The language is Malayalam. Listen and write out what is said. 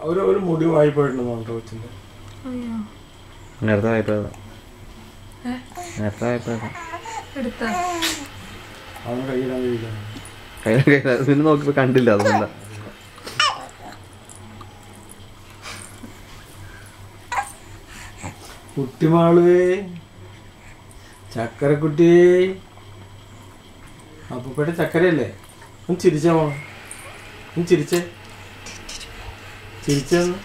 ഒരു മുടി വായിപ്പോയിട്ടുണ്ടെന്ന് കൊച്ചിൻ്റെ നേരത്തെ വായ്പ നേരത്തെ വായ്പ അവന് കയ്യിലാൻ കഴിയില്ല. പിന്നെ നോക്കിയപ്പോ കണ്ടില്ല. അതുകൊണ്ടാ കുട്ടിമാളുവേ ചക്കരക്കുട്ടിയേ അപ്പൂപ്പയുടെ ചക്കരയല്ലേ? ഒന്ന് ചിരിച്ചാ മോളെ, ഒന്ന് ചിരിച്ചേ, ചിരിച്ചെന്ന്